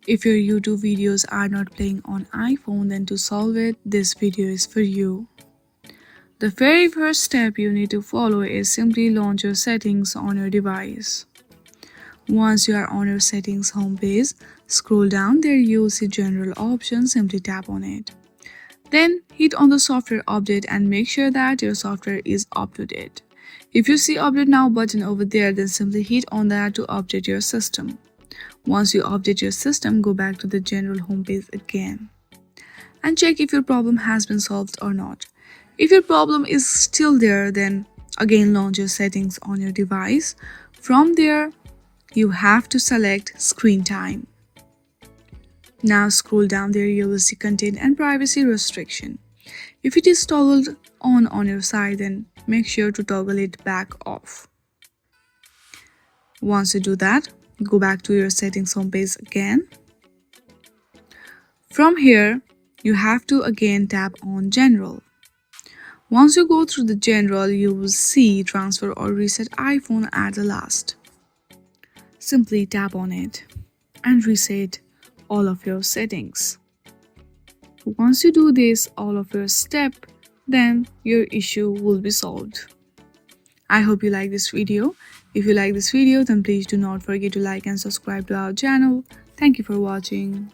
If your YouTube videos are not playing on iPhone, then to solve it, this video is for you. The very first step you need to follow is simply launch your settings on your device. Once you are on your settings homepage, scroll down there, you will see general options, simply tap on it. Then hit on the software update and make sure that your software is up to date. If you see update now button over there, then simply hit on that to update your system. Once you update your system, go back to the general homepage again and check if your problem has been solved or not. If your problem is still there, then again launch your settings on your device. From there, you have to select screen time. Now scroll down there, you will see content and privacy restriction. If it is toggled on your side, then make sure to toggle it back off. Once you do that, go back to your settings homepage again. From here, you have to again tap on general. Once you go through the general, you will see transfer or reset iPhone at the last. Simply tap on it and reset all of your settings. Once you do this, all of your step, then your issue will be solved. I hope you like this video. If you like this video, then please do not forget to like and subscribe to our channel. Thank you for watching.